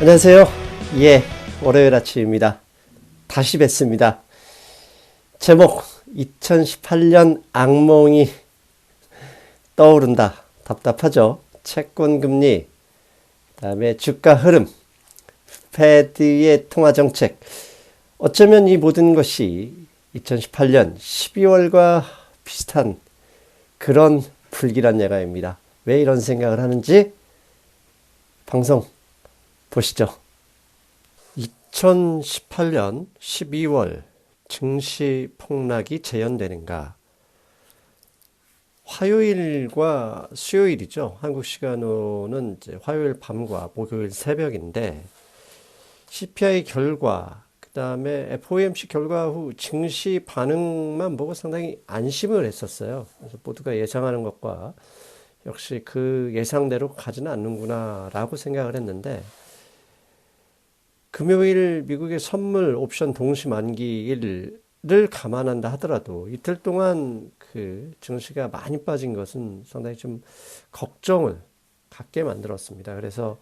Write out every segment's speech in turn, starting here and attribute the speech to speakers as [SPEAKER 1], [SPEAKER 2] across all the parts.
[SPEAKER 1] 안녕하세요. 예, 월요일 아침입니다. 다시 뵙습니다. 제목 2018년 악몽이 떠오른다. 답답하죠? 채권금리, 그다음에 주가 흐름, 페드의 통화정책. 어쩌면 이 모든 것이 2018년 12월과 비슷한 그런 불길한 예가입니다. 왜 이런 생각을 하는지 방송 보시죠. 2018년 12월 증시 폭락이 재현되는가? 화요일과 수요일이죠. 한국 시간으로는 이제 화요일 밤과 목요일 새벽인데 CPI 결과, 그 다음에 FOMC 결과 후 증시 반응만 보고 상당히 안심을 했었어요. 그래서 모두가 예상하는 것과 역시 그 예상대로 가지는 않는구나 라고 생각을 했는데, 금요일 미국의 선물 옵션 동시 만기일을 감안한다 하더라도 이틀 동안 그 증시가 많이 빠진 것은 상당히 좀 걱정을 갖게 만들었습니다. 그래서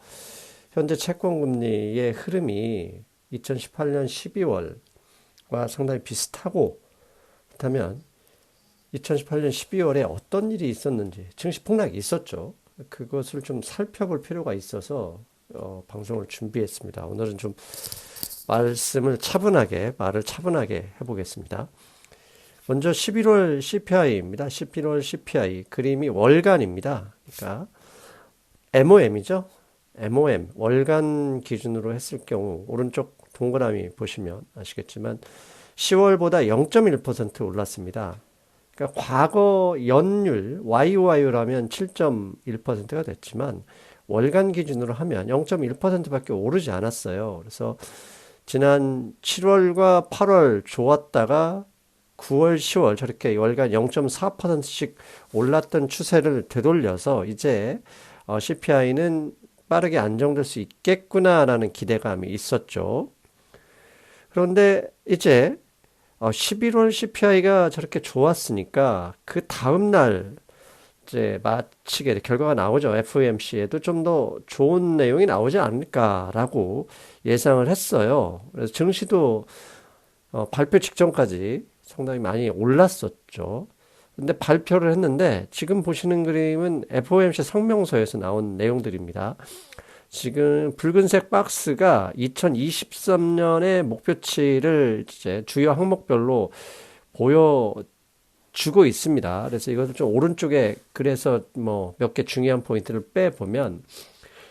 [SPEAKER 1] 현재 채권금리의 흐름이 2018년 12월과 상당히 비슷하고, 그렇다면 2018년 12월에 어떤 일이 있었는지, 증시 폭락이 있었죠. 그것을 좀 살펴볼 필요가 있어서 방송을 준비했습니다. 오늘은 좀 말을 차분하게 해보겠습니다. 먼저 11월 CPI입니다. 11월 CPI 그림이 월간입니다. 그러니까 MOM이죠. MOM 월간 기준으로 했을 경우 오른쪽 동그라미 보시면 아시겠지만 10월보다 0.1% 올랐습니다. 그러니까 과거 연율 YOY라면 7.1%가 됐지만 월간 기준으로 하면 0.1%밖에 오르지 않았어요. 그래서 지난 7월과 8월 좋았다가 9월, 10월 저렇게 월간 0.4%씩 올랐던 추세를 되돌려서 이제 CPI는 빠르게 안정될 수 있겠구나라는 기대감이 있었죠. 그런데 이제 11월 CPI가 저렇게 좋았으니까 그 다음 날 이제 마치게 결과가 나오죠. FOMC에도 좀 더 좋은 내용이 나오지 않을까라고 예상을 했어요. 그래서 증시도 발표 직전까지 상당히 많이 올랐었죠. 근데 발표를 했는데 지금 보시는 그림은 FOMC 성명서에서 나온 내용들입니다. 지금 붉은색 박스가 2023년의 목표치를 이제 주요 항목별로 보여주고 있습니다. 그래서 이것을 좀 오른쪽에 그래서 뭐 몇 개 중요한 포인트를 빼보면,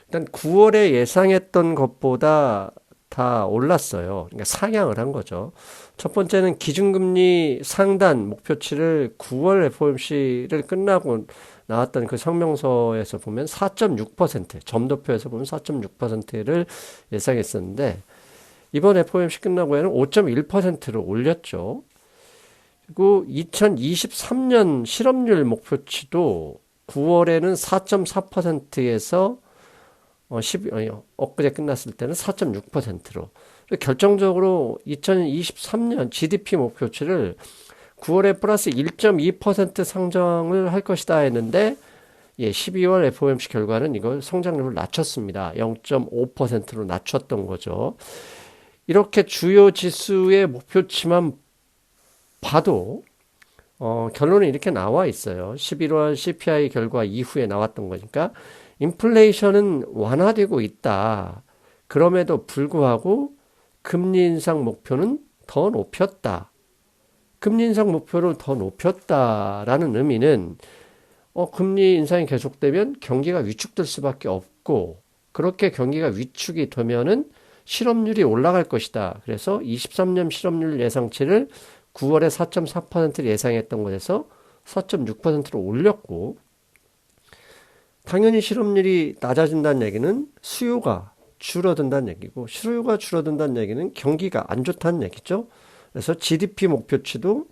[SPEAKER 1] 일단 9월에 예상했던 것보다 다 올랐어요. 그러니까 상향을 한 거죠. 첫 번째는 기준금리 상단 목표치를 9월 FOMC를 끝나고 나왔던 그 성명서에서 보면 4.6%, 점도표에서 보면 4.6%를 예상했었는데 이번 FOMC 끝나고에는 5.1%로 올렸죠. 그리고 2023년 실업률 목표치도 9월에는 4.4%에서 엊그제 끝났을 때는 4.6%로. 결정적으로 2023년 GDP 목표치를 9월에 플러스 1.2% 상정을 할 것이다 했는데, 12월 FOMC 결과는 이걸 성장률을 낮췄습니다. 0.5%로 낮췄던 거죠. 이렇게 주요 지수의 목표치만 봐도 결론은 이렇게 나와 있어요. 11월 CPI 결과 이후에 나왔던 거니까 인플레이션은 완화되고 있다. 그럼에도 불구하고 금리 인상 목표는 더 높였다. 금리 인상 목표를 더 높였다라는 의미는 금리 인상이 계속되면 경기가 위축될 수밖에 없고, 그렇게 경기가 위축이 되면은 실업률이 올라갈 것이다. 그래서 23년 실업률 예상치를 9월에 4.4%를 예상했던 것에서 4.6%로 올렸고, 당연히 실업률이 낮아진다는 얘기는 수요가 줄어든다는 얘기고, 수요가 줄어든다는 얘기는 경기가 안 좋다는 얘기죠. 그래서 GDP 목표치도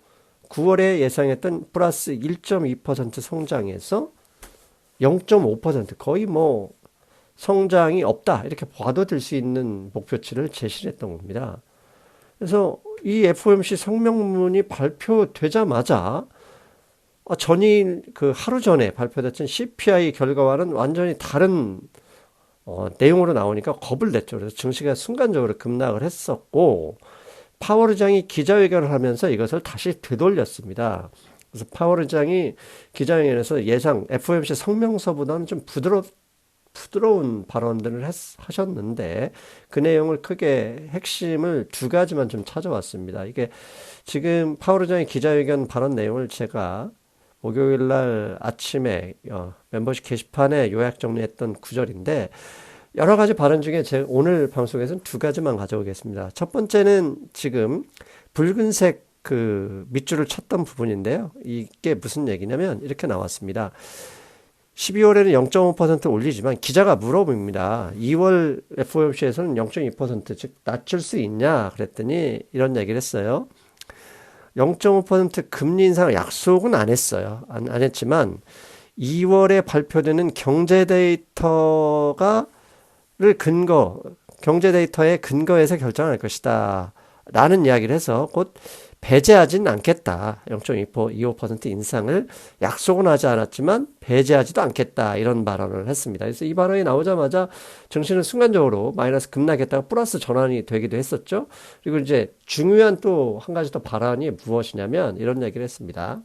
[SPEAKER 1] 9월에 예상했던 플러스 1.2% 성장에서 0.5%, 거의 뭐 성장이 없다 이렇게 봐도 될 수 있는 목표치를 제시를 했던 겁니다. 그래서 이 FOMC 성명문이 발표되자마자 전일 그 하루 전에 발표됐던 CPI 결과와는 완전히 다른 내용으로 나오니까 겁을 냈죠. 그래서 증시가 순간적으로 급락을 했었고, 파월 의장이 기자회견을 하면서 이것을 다시 되돌렸습니다. 그래서 파월 의장이 기자회견에서 예상 FOMC 성명서보다는 좀 부드러운 발언들을 하셨는데 그 내용을 크게 핵심을 두 가지만 좀 찾아왔습니다. 이게 지금 파월 의장의 기자회견 발언 내용을 제가 목요일 날 아침에 멤버십 게시판에 요약 정리했던 구절인데 여러 가지 발언 중에 제 오늘 방송에서는 두 가지만 가져오겠습니다. 첫 번째는 지금 붉은색 그 밑줄을 쳤던 부분인데요. 이게 무슨 얘기냐면 이렇게 나왔습니다. 12월에는 0.5% 올리지만 기자가 물어봅니다. 2월 FOMC에서는 0.2% 즉 낮출 수 있냐 그랬더니 이런 얘기를 했어요. 0.5% 금리 인상 약속은 안 했어요. 안 했지만 2월에 발표되는 경제 데이터가 경제 데이터의 근거에서 결정할 것이다. 라는 이야기를 해서 곧 배제하지는 않겠다. 0.25% 인상을 약속은 하지 않았지만 배제하지도 않겠다. 이런 발언을 했습니다. 그래서 이 발언이 나오자마자 증시는 순간적으로 마이너스 급락했다가 플러스 전환이 되기도 했었죠. 그리고 이제 중요한 또 한 가지 더 발언이 무엇이냐면 이런 얘기를 했습니다.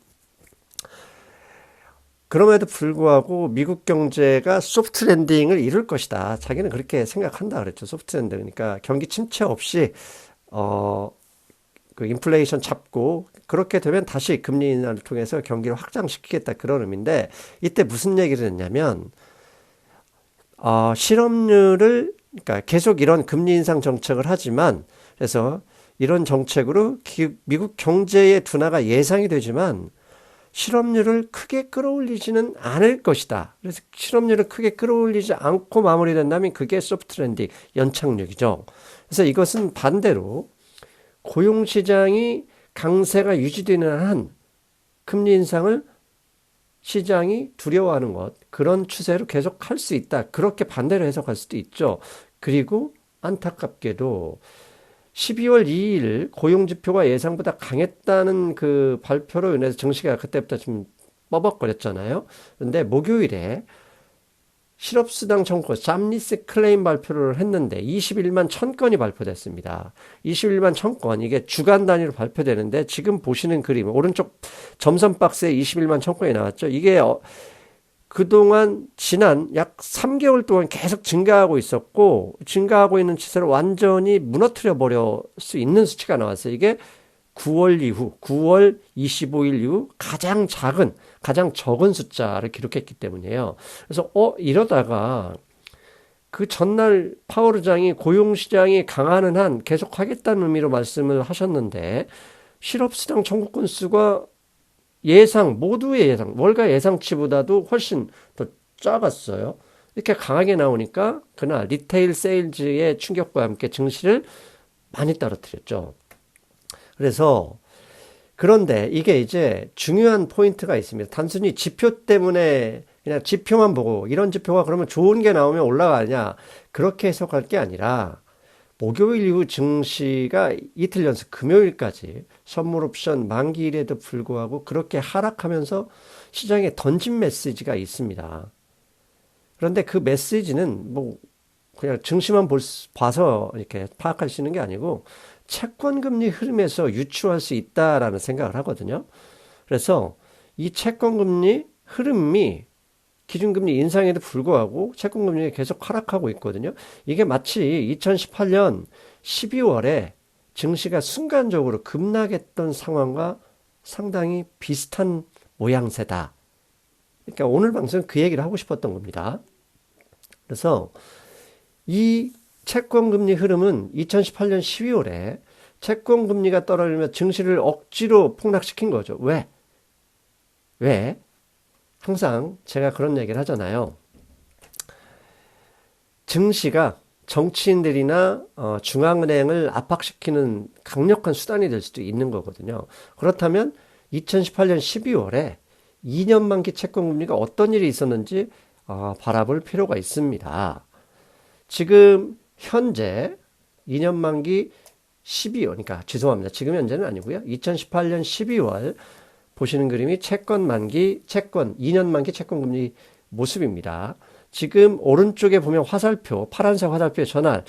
[SPEAKER 1] 그럼에도 불구하고 미국 경제가 소프트 랜딩을 이룰 것이다. 자기는 그렇게 생각한다 그랬죠. 소프트 랜딩. 그러니까 경기 침체 없이 그 인플레이션 잡고 그렇게 되면 다시 금리 인하를 통해서 경기를 확장시키겠다 그런 의미인데 이때 무슨 얘기를 했냐면 실업률을 그러니까 계속 이런 금리 인상 정책을 하지만 그래서 이런 정책으로 미국 경제의 둔화가 예상이 되지만 실업률을 크게 끌어올리지는 않을 것이다. 그래서 실업률을 크게 끌어올리지 않고 마무리된다면 그게 소프트 랜딩 연착륙이죠. 그래서 이것은 반대로 고용시장이 강세가 유지되는 한 금리 인상을 시장이 두려워하는 것 그런 추세로 계속 할 수 있다. 그렇게 반대로 해석할 수도 있죠. 그리고 안타깝게도 12월 2일 고용지표가 예상보다 강했다는 그 발표로 인해서 증시가 그때부터 좀 뻐벅거렸잖아요. 그런데 목요일에 실업수당 청구, 잠리스 클레임 발표를 했는데 21만 1000건이 발표됐습니다. 21만 1000건, 이게 주간 단위로 발표되는데 지금 보시는 그림, 오른쪽 점선 박스에 21만 1000건이 나왔죠. 이게 그동안 지난 약 3개월 동안 계속 증가하고 있었고 증가하고 있는 추세를 완전히 무너뜨려 버릴 수 있는 수치가 나왔어요. 이게 9월 이후 9월 25일 이후 가장 적은 숫자를 기록했기 때문이에요. 그래서 이러다가 그 전날 파월 의장이 고용시장이 강하는 한 계속하겠다는 의미로 말씀을 하셨는데 실업수당 청구 건수가 모두의 예상, 월가 예상치보다도 훨씬 더 작았어요. 이렇게 강하게 나오니까 그날 리테일 세일즈의 충격과 함께 증시를 많이 떨어뜨렸죠. 그래서 그런데 이게 이제 중요한 포인트가 있습니다. 단순히 지표 때문에 그냥 지표만 보고 이런 지표가 그러면 좋은 게 나오면 올라가냐 그렇게 해석할 게 아니라 목요일 이후 증시가 이틀 연속 금요일까지 선물 옵션 만기일에도 불구하고 그렇게 하락하면서 시장에 던진 메시지가 있습니다. 그런데 그 메시지는 뭐 그냥 증시만 봐서 이렇게 파악할 수 있는 게 아니고 채권금리 흐름에서 유추할 수 있다라는 생각을 하거든요. 그래서 이 채권금리 흐름이 기준금리 인상에도 불구하고 채권금리가 계속 하락하고 있거든요. 이게 마치 2018년 12월에 증시가 순간적으로 급락했던 상황과 상당히 비슷한 모양새다. 그러니까 오늘 방송은 그 얘기를 하고 싶었던 겁니다. 그래서 이 채권금리 흐름은 2018년 12월에 채권금리가 떨어지면 증시를 억지로 폭락시킨 거죠. 왜? 항상 제가 그런 얘기를 하잖아요. 증시가 정치인들이나 중앙은행을 압박시키는 강력한 수단이 될 수도 있는 거거든요. 그렇다면 2018년 12월에 2년 만기 채권금리가 어떤 일이 있었는지 바라볼 필요가 있습니다. 지금 현재 2년 만기 12월, 그러니까 죄송합니다. 지금 현재는 아니고요. 2018년 12월 보시는 그림이 2년 만기 채권금리 모습입니다. 지금 오른쪽에 보면 화살표, 파란색 화살표의 전환,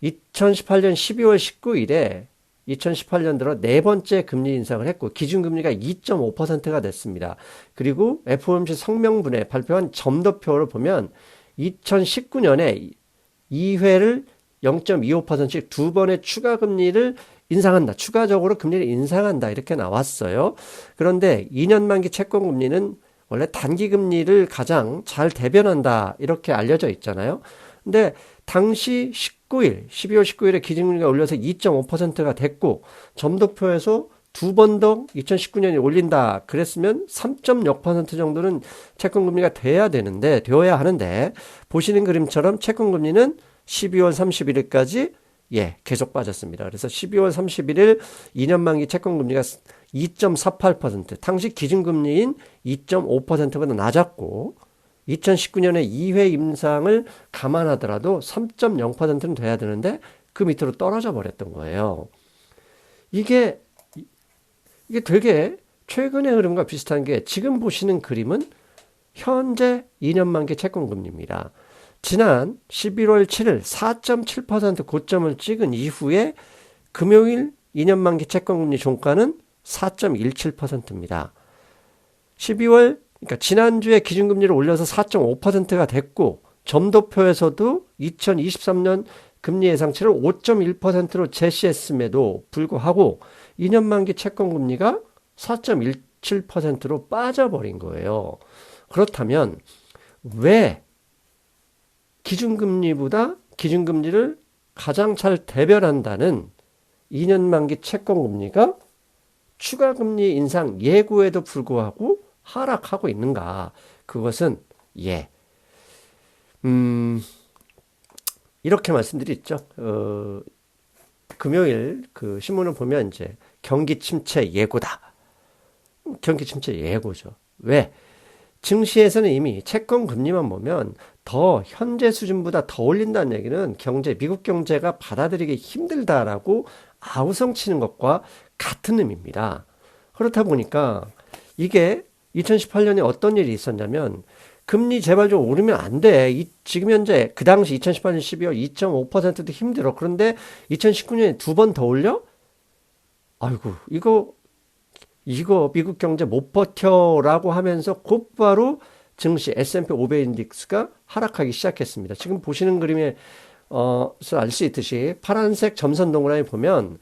[SPEAKER 1] 2018년 12월 19일에 2018년 들어 네 번째 금리 인상을 했고 기준금리가 2.5%가 됐습니다. 그리고 FOMC 성명분에 발표한 점도표를 보면 2019년에 2회를 0.25%씩 두 번의 추가 금리를 인상한다. 추가적으로 금리를 인상한다. 이렇게 나왔어요. 그런데 2년 만기 채권 금리는 원래 단기 금리를 가장 잘 대변한다. 이렇게 알려져 있잖아요. 근데 당시 12월 19일에 기준금리가 올려서 2.5%가 됐고 점도표에서 두 번 더 2019년에 올린다 그랬으면 3.6% 정도는 채권금리가 되어야 하는데 보시는 그림처럼 채권금리는 12월 31일까지 계속 빠졌습니다. 그래서 12월 31일 2년 만기 채권금리가 2.48%, 당시 기준금리인 2.5%보다 낮았고 2019년에 2회 임상을 감안하더라도 3.0%는 돼야 되는데 그 밑으로 떨어져 버렸던 거예요. 이게 되게 최근의 흐름과 비슷한 게 지금 보시는 그림은 현재 2년 만기 채권금리입니다. 지난 11월 7일 4.7% 고점을 찍은 이후에 금요일 2년 만기 채권금리 종가는 4.17%입니다. 12월 그러니까 지난주에 기준금리를 올려서 4.5%가 됐고 점도표에서도 2023년 금리 예상치를 5.1%로 제시했음에도 불구하고 2년 만기 채권금리가 4.17%로 빠져버린 거예요. 그렇다면 왜 기준금리보다 기준금리를 가장 잘 대변한다는 2년 만기 채권금리가 추가금리 인상 예고에도 불구하고 하락하고 있는가? 그것은 이렇게 말씀드렸죠. 금요일 그 신문을 보면 이제 경기 침체 예고다. 경기 침체 예고죠. 왜? 증시에서는 이미 채권 금리만 보면 더 현재 수준보다 더 올린다는 얘기는 미국 경제가 받아들이기 힘들다라고 아우성치는 것과 같은 의미입니다. 그렇다 보니까 이게 2018년에 어떤 일이 있었냐면 금리 제발 좀 오르면 안 돼. 지금 현재 그 당시 2018년 12월 2.5%도 힘들어. 그런데 2019년에 두 번 더 올려? 아이고 이거 미국 경제 못 버텨라고 하면서 곧바로 증시 S&P 500 인덱스가 하락하기 시작했습니다. 지금 보시는 그림에서 알 수 있듯이 파란색 점선 동그라미 보면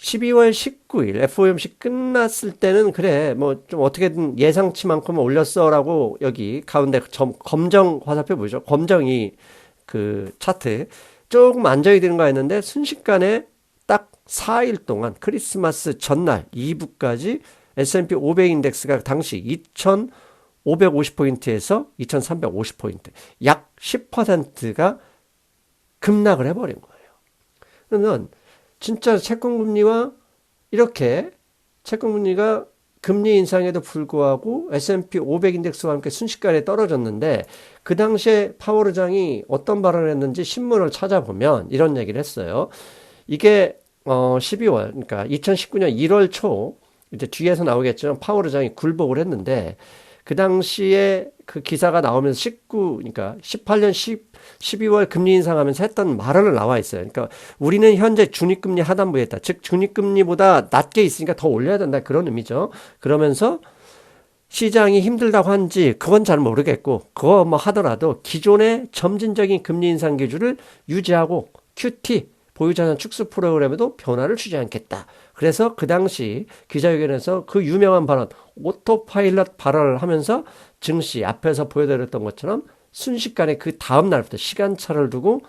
[SPEAKER 1] 12월 19일 FOMC 끝났을 때는 그래 뭐 좀 어떻게든 예상치만큼은 올렸어라고 여기 가운데 검정 화살표 보이죠? 검정이 그 차트 조금 안정이 되는 거 했는데 순식간에 딱 4일 동안 크리스마스 전날 2부까지 S&P 500 인덱스가 당시 2,550포인트에서 2,350포인트 약 10%가 급락을 해버린 거예요. 그러면 진짜 채권금리와 이렇게 채권금리가 금리 인상에도 불구하고 S&P 500 인덱스와 함께 순식간에 떨어졌는데 그 당시에 파월 의장이 어떤 발언을 했는지 신문을 찾아보면 이런 얘기를 했어요. 이게 12월 그러니까 2019년 1월 초 이제 뒤에서 나오겠지만 파월 의장이 굴복을 했는데 그 당시에 그 기사가 나오면서 그러니까 18년 12월 금리 인상하면서 했던 말은 나와 있어요. 그러니까 우리는 현재 중립금리 하단부에 있다. 즉 중립금리보다 낮게 있으니까 더 올려야 된다. 그런 의미죠. 그러면서 시장이 힘들다고 한지 그건 잘 모르겠고 그거 뭐 하더라도 기존의 점진적인 금리 인상 기준을 유지하고 QT 보유자산 축소 프로그램에도 변화를 주지 않겠다. 그래서 그 당시 기자회견에서 그 유명한 발언, 오토파일럿 발언을 하면서 증시 앞에서 보여드렸던 것처럼 순식간에 그 다음 날부터 시간차를 두고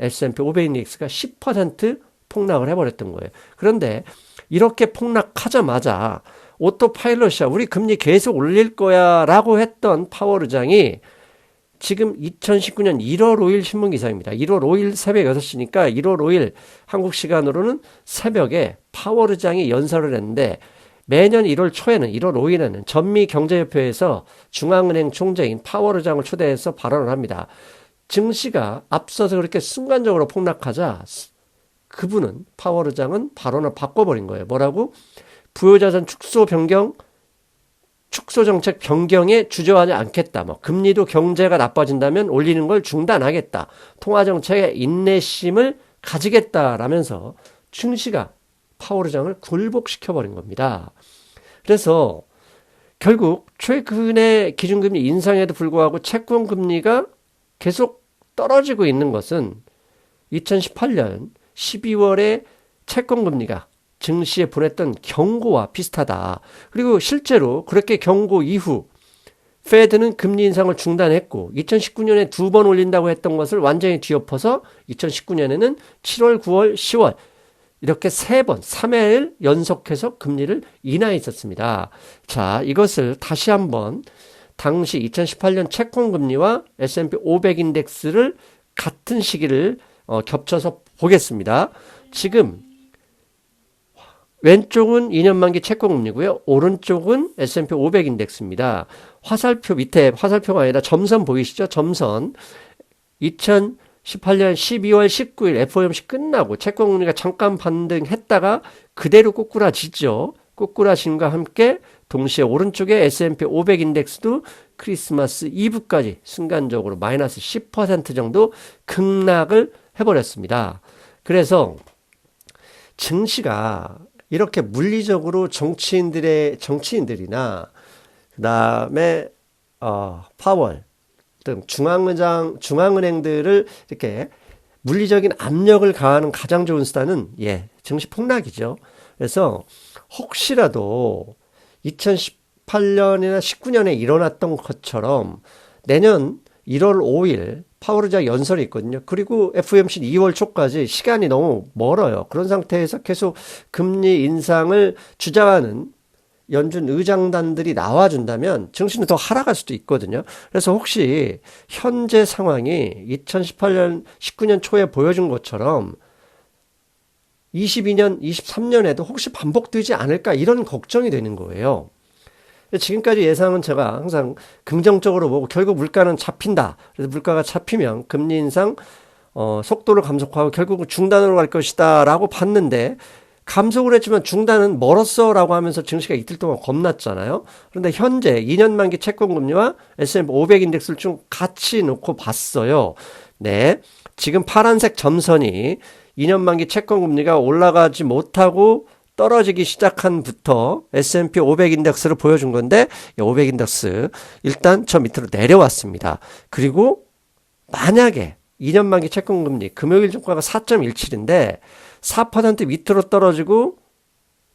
[SPEAKER 1] S&P 500 인덱스가 10% 폭락을 해버렸던 거예요. 그런데 이렇게 폭락하자마자 오토파일럿이야. 우리 금리 계속 올릴 거야 라고 했던 파월 의장이 지금 2019년 1월 5일 신문기사입니다. 1월 5일 새벽 6시니까 1월 5일 한국 시간으로는 새벽에 파월 의장이 연설을 했는데 매년 1월 초에는 1월 5일에는 전미경제협회에서 중앙은행 총재인 파월 의장을 초대해서 발언을 합니다. 증시가 앞서서 그렇게 순간적으로 폭락하자 그분은 파월 의장은 발언을 바꿔버린 거예요. 뭐라고? 부유자산 축소 변경 축소 정책 변경에 주저하지 않겠다. 뭐 금리도 경제가 나빠진다면 올리는 걸 중단하겠다. 통화 정책에 인내심을 가지겠다라면서 증시가 파월 의장을 굴복시켜 버린 겁니다. 그래서 결국 최근의 기준금리 인상에도 불구하고 채권 금리가 계속 떨어지고 있는 것은 2018년 12월에 채권 금리가 증시에 보냈던 경고와 비슷하다. 그리고 실제로 그렇게 경고 이후 페드는 금리 인상을 중단했고 2019년에 2번 올린다고 했던 것을 완전히 뒤엎어서 2019년에는 7월, 9월, 10월 이렇게 3번, 3회를 연속해서 금리를 인하했었습니다. 자, 이것을 다시 한번 당시 2018년 채권 금리와 S&P 500 인덱스를 같은 시기를 겹쳐서 보겠습니다. 지금 왼쪽은 2년 만기 채권 금리고요. 오른쪽은 S&P 500 인덱스입니다. 화살표 밑에 화살표가 아니라 점선 보이시죠? 점선. 2018년 12월 19일 FOMC 끝나고 채권 금리가 잠깐 반등했다가 그대로 꼬꾸라지죠. 꼬꾸라짐과 함께 동시에 오른쪽에 S&P 500 인덱스도 크리스마스 이브까지 순간적으로 마이너스 10% 정도 급락을 해버렸습니다. 그래서 증시가 이렇게 물리적으로 정치인들이나 그다음에 파월 등 중앙은행들을 이렇게 물리적인 압력을 가하는 가장 좋은 수단은 증시 폭락이죠. 그래서 혹시라도 2018년이나 19년에 일어났던 것처럼 내년 1월 5일 파월 의장 연설이 있거든요. 그리고 FOMC 2월 초까지 시간이 너무 멀어요. 그런 상태에서 계속 금리 인상을 주장하는 연준 의장단들이 나와준다면 증시는 더 하락할 수도 있거든요. 그래서 혹시 현재 상황이 2018년, 19년 초에 보여준 것처럼 22년, 23년에도 혹시 반복되지 않을까 이런 걱정이 되는 거예요. 지금까지 예상은 제가 항상 긍정적으로 보고 결국 물가는 잡힌다. 그래서 물가가 잡히면 금리 인상 속도를 감속하고 결국은 중단으로 갈 것이다 라고 봤는데 감속을 했지만 중단은 멀었어 라고 하면서 증시가 이틀 동안 겁났잖아요. 그런데 현재 2년 만기 채권 금리와 S&P 500 인덱스를 좀 같이 놓고 봤어요. 네, 지금 파란색 점선이 2년 만기 채권 금리가 올라가지 못하고 떨어지기 시작한부터 S&P 500 인덱스를 보여준 건데 500 인덱스 일단 저 밑으로 내려왔습니다. 그리고 만약에 2년 만기 채권 금리 금요일 종가가 4.17인데 4% 밑으로 떨어지고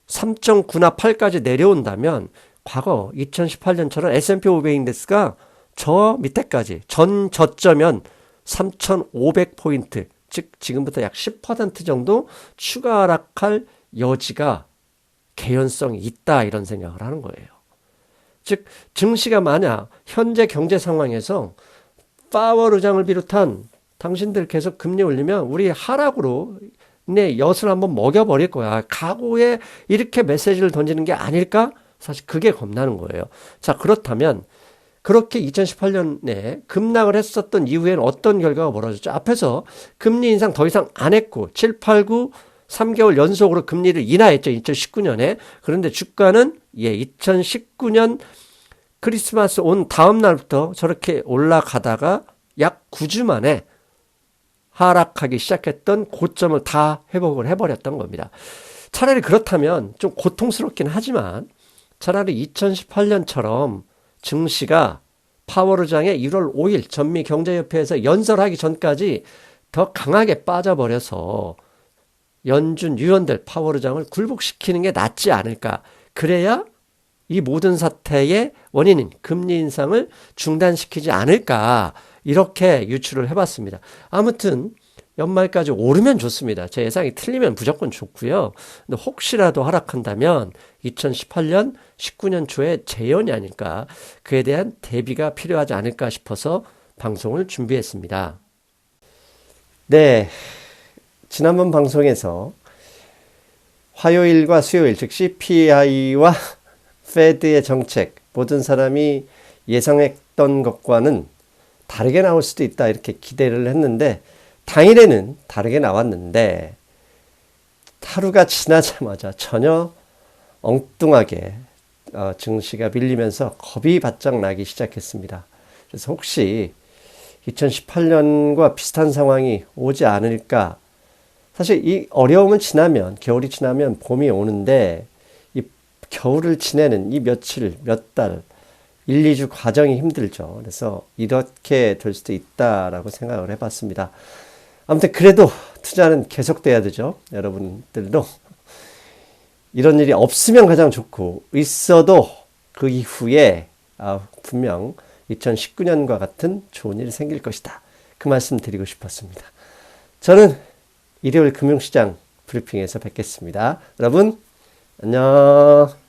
[SPEAKER 1] 3.9나 8까지 내려온다면 과거 2018년처럼 S&P 500 인덱스가 저 밑에까지 전 저점연 3,500포인트 즉 지금부터 약 10% 정도 추가 하락할 여지가 개연성이 있다 이런 생각을 하는 거예요. 즉 증시가 만약 현재 경제 상황에서 파월 의장을 비롯한 당신들 계속 금리 올리면 우리 하락으로 내 엿을 한번 먹여버릴 거야. 각오에 이렇게 메시지를 던지는 게 아닐까? 사실 그게 겁나는 거예요. 자, 그렇다면 그렇게 2018년에 급락을 했었던 이후에는 어떤 결과가 벌어졌죠? 앞에서 금리 인상 더 이상 안 했고 7, 8, 9 3개월 연속으로 금리를 인하했죠. 2019년에. 그런데 주가는 2019년 크리스마스 온 다음 날부터 저렇게 올라가다가 약 9주 만에 하락하기 시작했던 고점을 다 회복을 해버렸던 겁니다. 차라리 그렇다면 좀 고통스럽긴 하지만 차라리 2018년처럼 증시가 파월 의장의 1월 5일 전미경제협회에서 연설하기 전까지 더 강하게 빠져버려서 연준 위원들 파월 의장을 굴복시키는 게 낫지 않을까. 그래야 이 모든 사태의 원인인 금리 인상을 중단시키지 않을까. 이렇게 유추를 해봤습니다. 아무튼 연말까지 오르면 좋습니다. 제 예상이 틀리면 무조건 좋고요. 근데 혹시라도 하락한다면 2018년, 19년 초에 재연이 아닐까. 그에 대한 대비가 필요하지 않을까 싶어서 방송을 준비했습니다. 네. 지난번 방송에서 화요일과 수요일, 즉 CPI와 페드의 정책, 모든 사람이 예상했던 것과는 다르게 나올 수도 있다 이렇게 기대를 했는데 당일에는 다르게 나왔는데 하루가 지나자마자 전혀 엉뚱하게 증시가 밀리면서 겁이 바짝 나기 시작했습니다. 그래서 혹시 2018년과 비슷한 상황이 오지 않을까? 사실 이 어려움은 지나면, 겨울이 지나면 봄이 오는데, 이 겨울을 지내는 이 며칠, 몇 달, 1, 2주 과정이 힘들죠. 그래서 이렇게 될 수도 있다라고 생각을 해봤습니다. 아무튼 그래도 투자는 계속돼야 되죠. 여러분들도 이런 일이 없으면 가장 좋고, 있어도 그 이후에 분명 2019년과 같은 좋은 일이 생길 것이다. 그 말씀 드리고 싶었습니다. 저는 일요일 금융시장 브리핑에서 뵙겠습니다. 여러분, 안녕.